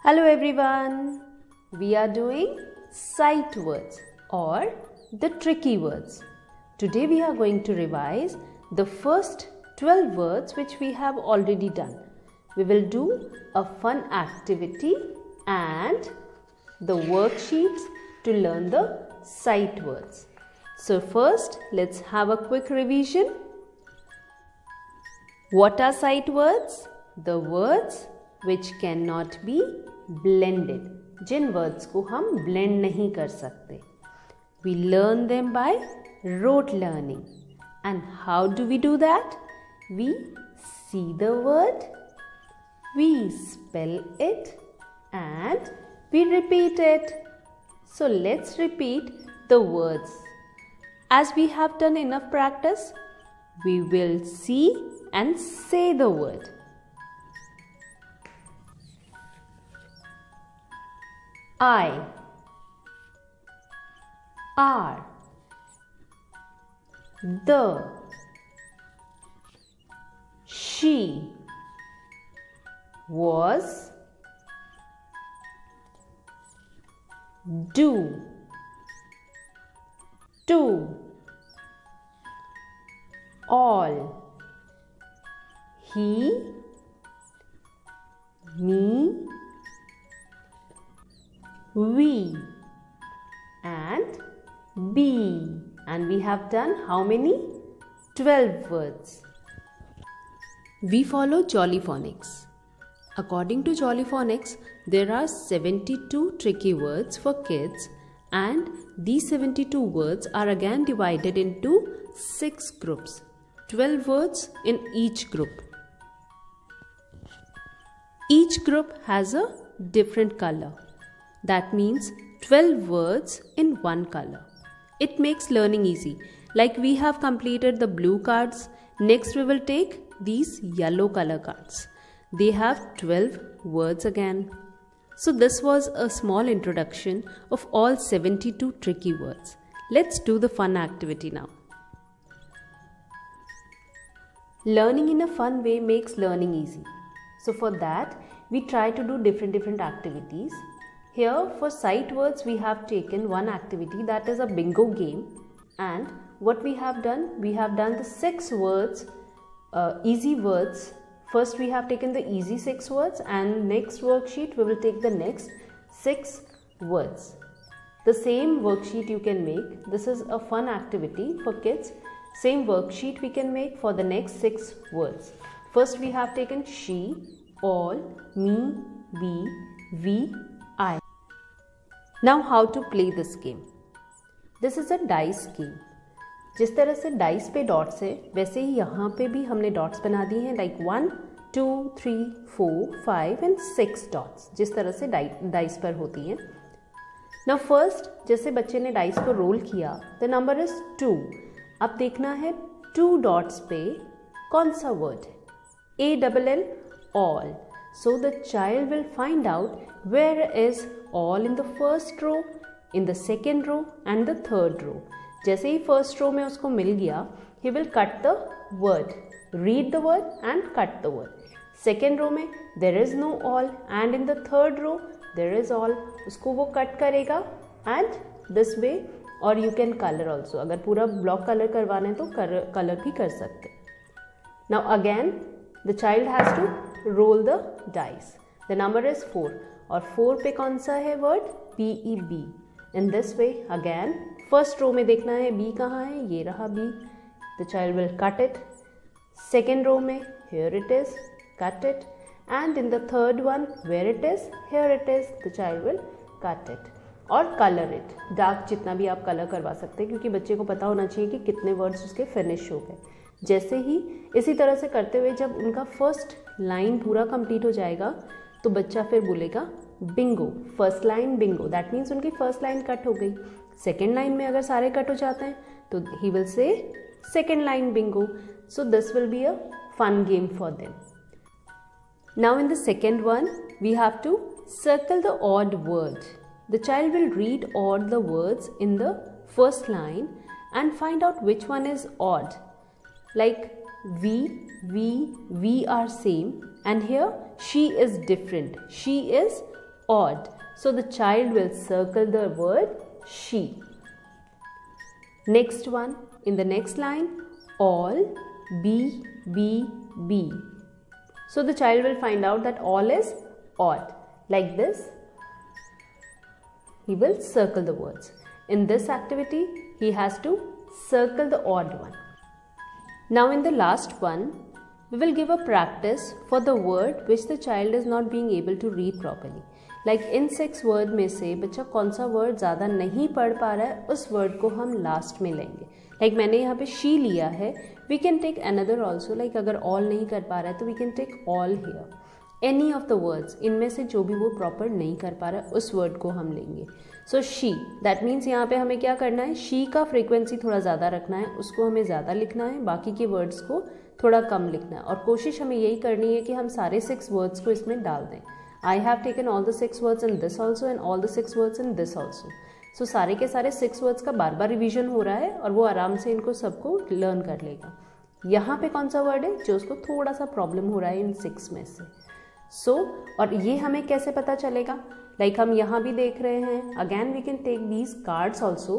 Hello everyone, we are doing sight words or the tricky words. Today we are going to revise the first 12 words which we have already done. We will do a fun activity and the worksheets to learn the sight words. So first let's have a quick revision. What are sight words? The words which cannot be blended. Jin words को हम blend नहीं कर सकते. We learn them by rote learning. And how do we do that? We see the word, we spell it and we repeat it. So let's repeat the words. As we have done enough practice, we will see and say the word. I, are, the, she, was, do, to, all, he, me, we and be. And we have done how many? 12 words. We follow Jolly Phonics. According to Jolly Phonics, there are 72 tricky words for kids, and these 72 words are again divided into 6 groups. 12 words in each group. Each group has a different color. That means 12 words in one color. It makes learning easy. Like we have completed the blue cards. Next we will take these yellow color cards. They have 12 words again. So this was a small introduction of all 72 tricky words. Let's do the fun activity now. Learning in a fun way makes learning easy. So for that, we try to do different activities. Here for sight words we have taken one activity, that is a bingo game, and what we have done the 6 words, easy words. First we have taken the easy 6 words, and next worksheet we will take the next 6 words. The same worksheet you can make. This is a fun activity for kids. Same worksheet we can make for the next 6 words. First we have taken she, all, me, we, I. Now how to play this game? This is a dice game. जिस तरह से dice पे dots है, वैसे ही यहाँ पे भी हमने डॉट्स बना दिए हैं, लाइक 1, 2, 3, 4, 5 एंड 6 डॉट्स, जिस तरह से डाइस पर होती हैं. नाउ फर्स्ट, जैसे बच्चे ने डाइस को रोल किया, द नंबर इज 2. अब देखना है 2 डॉट्स पे कौन सा वर्ड है. ALL, all. So the child will find out where is all in the first row, in the second row and the third row. जैसे ही first row में उसको मिल गया, he will cut the word, read the word and cut the word. Second row में there is no all and in the third row there is all. उसको वो cut करेगा and this way, or you can color also. अगर पूरा block color करवाना है तो color भी कर सकते. Now again the child has to roll the dice. The number is 4 और 4 पे कौन सा है word? B. In this way again first row में देखना है B कहाँ है, ये रहा B. The child will cut it. Second row में here it is, cut it. And in the third one where it is, here it is, the child will cut it. और color it. Dark जितना भी आप colour करवा सकते हैं, क्योंकि बच्चे को पता होना चाहिए कि कितने वर्ड्स उसके फिनिश हो गए. जैसे ही इसी तरह से करते हुए जब उनका फर्स्ट लाइन पूरा कंप्लीट हो जाएगा, तो बच्चा फिर बोलेगा Bingo. First line Bingo, that means उनकी फर्स्ट लाइन कट हो गई. सेकेंड लाइन में अगर सारे कट हो जाते हैं तो he will say second line bingo. So this will be a fun game for them. Now in the second one we have to circle the odd word. The child will read odd the words in the first line and find out which one is odd. Like we are same, and here she is different. She is odd. So the child will circle the word she. Next one, in the next line, all, B, B, B. So the child will find out that all is odd. Like this, he will circle the words. In this activity, he has to circle the odd one. Now in the last one, we will give a practice for the word which the child is not being able to read properly. Like in 6 word में से बच्चा कौन सा word ज़्यादा नहीं पढ़ पा रहा है, उस वर्ड को हम लास्ट में लेंगे. Like मैंने यहाँ पे she लिया है. We can take another also. Like अगर all नहीं कर पा रहा है तो we can take all here. Any of the words, इनमें से जो भी वो प्रॉपर नहीं कर पा रहा है उस वर्ड को हम लेंगे. So she, that means यहाँ पे हमें क्या करना है, she का फ्रीक्वेंसी थोड़ा ज़्यादा रखना है, उसको हमें ज़्यादा लिखना है, बाकी के वर्ड्स को थोड़ा कम लिखना है. और कोशिश हमें यही करनी है कि हम सारे 6 वर्ड्स को इसमें डाल दें. I have taken all the 6 words in this also and all the 6 words in this also. So सारे के सारे 6 वर्ड्स का बार बार रिवीजन हो रहा है और वो आराम से इनको सबको लर्न कर लेगा. यहाँ पे कौन सा वर्ड है जो उसको थोड़ा सा प्रॉब्लम हो रहा है इन 6 में से. और ये हमें कैसे पता चलेगा? Like हम यहाँ भी देख रहे हैं. Again we can take these cards also.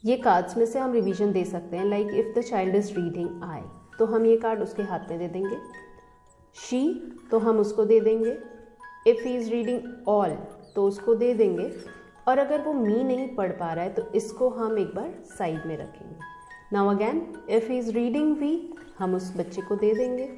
ये कार्ड्स में से हम रिवीजन दे सकते हैं. Like if the child is reading I, तो हम ये कार्ड उसके हाथ में दे देंगे. She, तो हम उसको दे देंगे. If he is reading all, तो उसको दे देंगे. और अगर वो मी नहीं पढ़ पा रहा है तो इसको हम एक बार साइड में रखेंगे. Now again, if he is reading V, हम उस बच्चे को दे देंगे.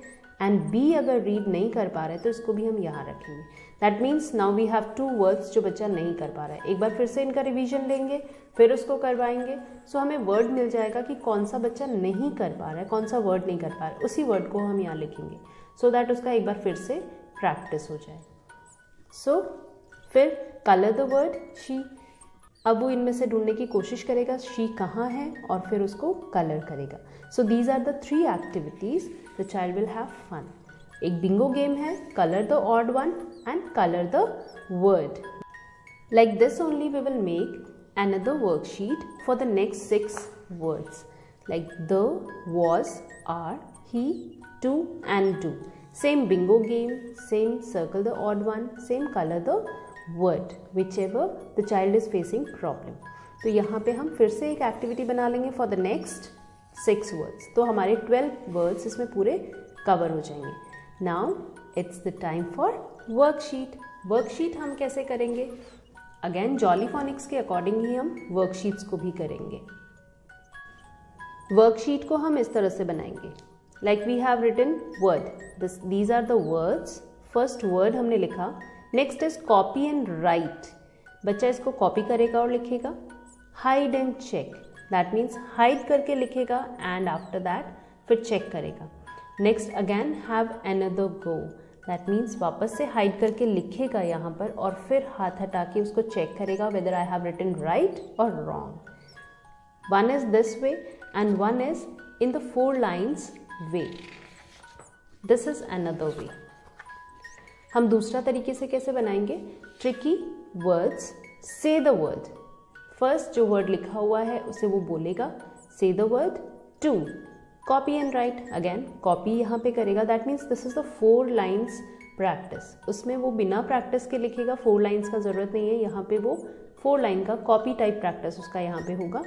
एंड बी अगर रीड नहीं कर पा रहा है तो इसको भी हम यहाँ रखेंगे. That means now we have 2 words जो बच्चा नहीं कर पा रहा है. एक बार फिर से इनका रिवीजन लेंगे, फिर उसको करवाएंगे. सो हमें वर्ड मिल जाएगा कि कौन सा बच्चा नहीं कर पा रहा है, कौन सा वर्ड नहीं कर पा रहा है. उसी वर्ड को हम यहाँ लिखेंगे सो दैट उसका एक बार फिर से प्रैक्टिस हो जाए. सो फिर कलर द वर्ड शी. अब वो इनमें से ढूंढने की कोशिश करेगा शी कहाँ है और फिर उसको कलर करेगा. So these are the 3 activities the child will have fun. एक बिंगो गेम है, colour the odd one and colour the word. Like this only we will make another worksheet for the next 6 words like the, was, are, he, to and do. Same bingo game, same circle the odd one, same color the word, whichever the child is facing problem. तो यहाँ पे हम फिर से एक activity बना लेंगे for the next 6 words. तो हमारे 12 words इसमें पूरे कवर हो जाएंगे. Now it's the time for worksheet. Worksheet हम कैसे करेंगे? अगेन जॉली फॉनिक्स के अकॉर्डिंग ही हम वर्कशीट्स को भी करेंगे. वर्कशीट को हम इस तरह से बनाएंगे. Like we have written word, these are the words. First word हमने लिखा. Next is copy and write. बच्चा इसको कॉपी करेगा और लिखेगा. Hide and check, that means hide करके लिखेगा एंड आफ्टर दैट फिर चेक करेगा. Next again have another go, that means वापस से हाइड करके लिखेगा यहाँ पर और फिर हाथ हटा के उसको चेक करेगा whether I have written right और wrong. One is this way and one is in the 4 lines way. This is another way. हम दूसरा तरीके से कैसे बनाएंगे? Tricky words, say the word. First जो वर्ड लिखा हुआ है उसे वो बोलेगा. Say the word. Two, copy and write. Again copy यहाँ पे करेगा. That means this is the 4 lines practice. उसमें वो बिना प्रैक्टिस के लिखेगा. 4 लाइन्स का ज़रूरत नहीं है. यहाँ पे वो 4 लाइन का कॉपी टाइप प्रैक्टिस उसका यहाँ पे होगा.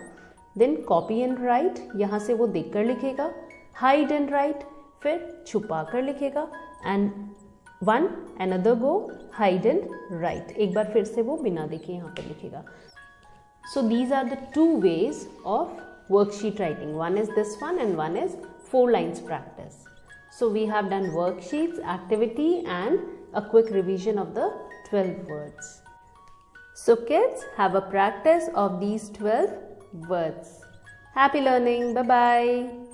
देन कॉपी एंड राइट, यहाँ से वो देख कर लिखेगा. हाइड एंड राइट, फिर छुपा कर लिखेगा. And one another go, hide and right. एक बार फिर से वो बिना देखे यहाँ पर लिखेगा. So these are the 2 ways of worksheet writing. One is this one and one is 4 lines practice. So we have done worksheets, activity and a quick revision of the 12 words. So kids, have a practice of these 12 words. Happy learning. Bye bye.